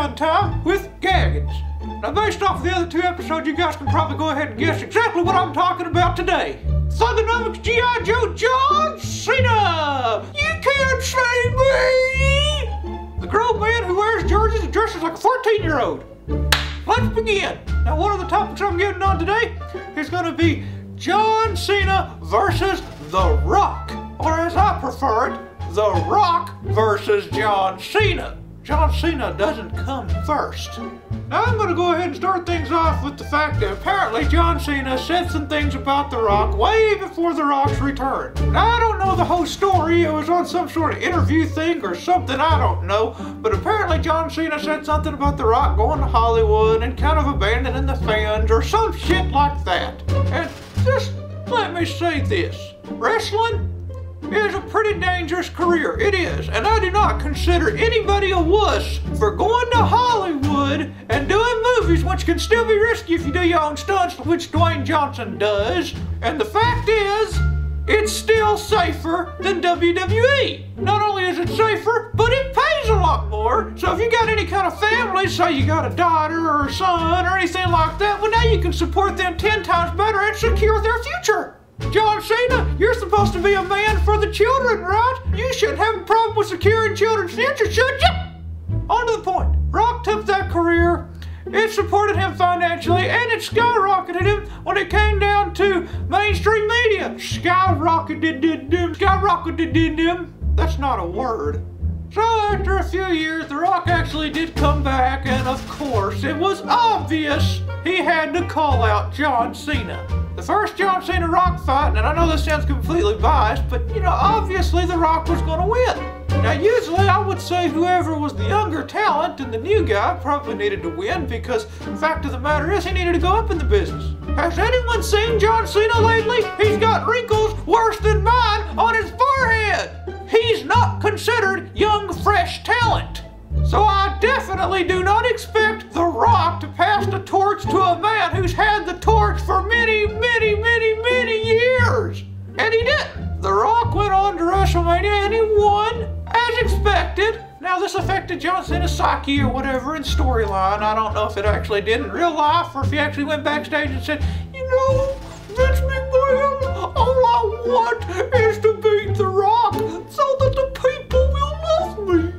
Patreon time with Gaggens. Now, based off of the other two episodes, you guys can probably go ahead and guess exactly what I'm talking about today. Thugonomics G.I. Joe John Cena! You can't say me! The grown man who wears jerseys and dresses like a 14-year-old. Let's begin. Now, one of the topics I'm getting on today is going to be John Cena versus The Rock. Or as I prefer it, The Rock versus John Cena. John Cena doesn't come first. Now I'm going to go ahead and start things off with the fact that apparently John Cena said some things about The Rock way before The Rock's return. Now I don't know the whole story, it was on some sort of interview thing or something, I don't know, but apparently John Cena said something about The Rock going to Hollywood and kind of abandoning the fans or some shit like that. And just let me say this, wrestling is a pretty dangerous career, it is, and I do not consider anybody a wuss for going to Hollywood and doing movies, which can still be risky if you do your own stunts, which Dwayne Johnson does, and the fact is, it's still safer than WWE. Not only is it safer, but it pays a lot more, so if you got any kind of family, say you got a daughter or a son or anything like that, well now you can support them 10 times better and secure their future. John Cena, you're supposed to be a man for the children, right? You shouldn't have a problem with securing children's future, should you? On to the point. Rock took that career, it supported him financially, and it skyrocketed him when it came down to mainstream media. Skyrocketed him. That's not a word. So after a few years, The Rock actually did come back, and of course, it was obvious he had to call out John Cena. The first John Cena Rock fight, and I know this sounds completely biased, but you know, obviously The Rock was going to win. Now usually I would say whoever was the younger talent and the new guy probably needed to win because the fact of the matter is he needed to go up in the business. Has anyone seen John Cena lately? He's got wrinkles worse than mine on his forehead. He's not considered young, fresh talent. So I definitely do not expect The Rock to pass the torch to a man who's had the torch for many years. And he didn't. The Rock went on to WrestleMania and he won, as expected. Now this affected John Cena's psyche or whatever in storyline. I don't know if it actually did in real life or if he actually went backstage and said, you know, Vince McMahon, all I want is to beat The Rock so that the people will love me.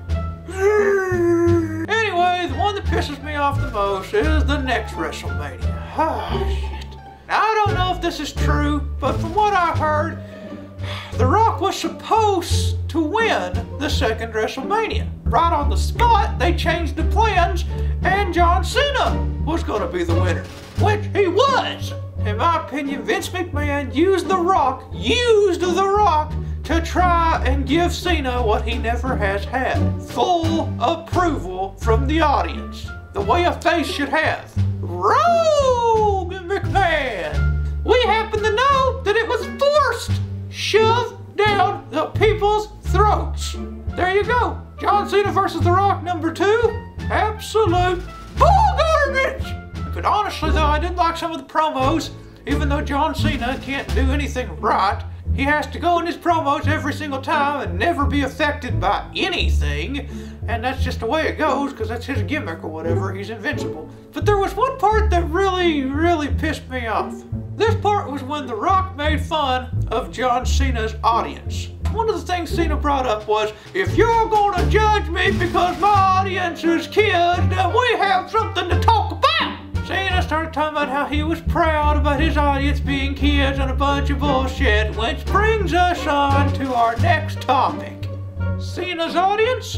Anyway, the one that pisses me off the most is the next WrestleMania. Oh, shit. Now, I don't know if this is true, but from what I heard, The Rock was supposed to win the second WrestleMania. Right on the spot, they changed the plans, and John Cena was going to be the winner, which he was. In my opinion, Vince McMahon used The Rock to try and give Cena what he never has had. Full approval from the audience. The way a face should have. Rogue McMahon! We happen to know that it was forced. Shoved down the people's throats. There you go. John Cena versus The Rock #2. Absolute bull garbage! But honestly though, I did like some of the promos. Even though John Cena can't do anything right, he has to go in his promos every single time and never be affected by anything. And that's just the way it goes because that's his gimmick or whatever. He's invincible. But there was one part that really pissed me off. This part was when The Rock made fun of John Cena's audience. One of the things Cena brought up was, if you're gonna judge me because my audience is kids, then we have something to talk about. Cena started talking about how he was proud about his audience being kids and a bunch of bullshit, which brings us on to our next topic. Cena's audience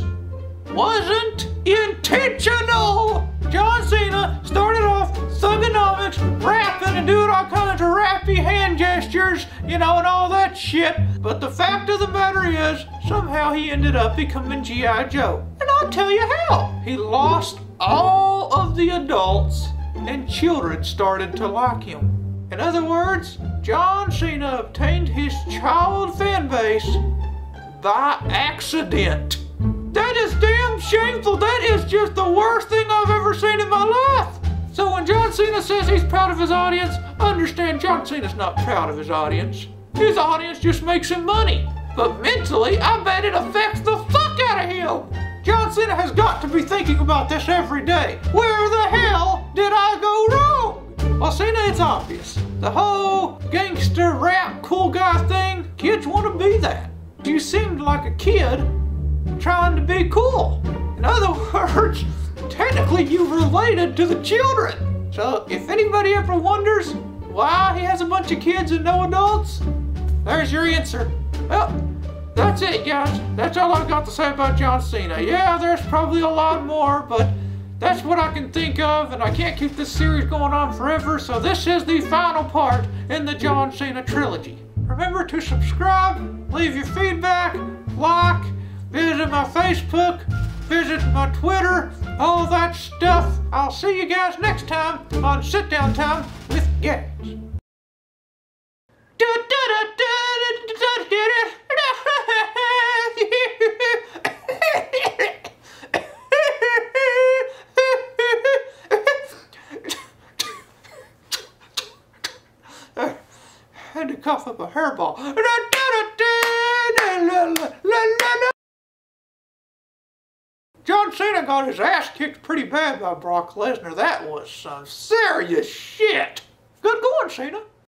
wasn't intentional. John Cena started off thugonomics, rapping and doing all kinds of rappy hand gestures, you know, and all that shit. But the fact of the matter is, somehow he ended up becoming G.I. Joe. And I'll tell you how. He lost all of the adults and children started to like him. In other words, John Cena obtained his child fan base by accident. That is damn shameful. That is just the worst thing I've ever seen in my life. So when John Cena says he's proud of his audience, understand John Cena's not proud of his audience. His audience just makes him money. But mentally, I bet it affects the fuck out of him. John Cena has got to be thinking about this every day. Where the hell did I go wrong? Well, Cena, it's obvious. The whole gangster rap cool guy thing, kids want to be that. You seemed like a kid trying to be cool. In other words, technically you related to the children. So if anybody ever wonders why he has a bunch of kids and no adults, there's your answer. Well, that's it, guys. That's all I've got to say about John Cena. Yeah, there's probably a lot more, but that's what I can think of, and I can't keep this series going on forever, so this is the final part in the John Cena trilogy. Remember to subscribe, leave your feedback, like, visit my Facebook, visit my Twitter, all that stuff. I'll see you guys next time on Sit Down Time with Gaggens. I had to cough up a hairball. John Cena got his ass kicked pretty bad by Brock Lesnar. That was some serious shit. Good going, Cena.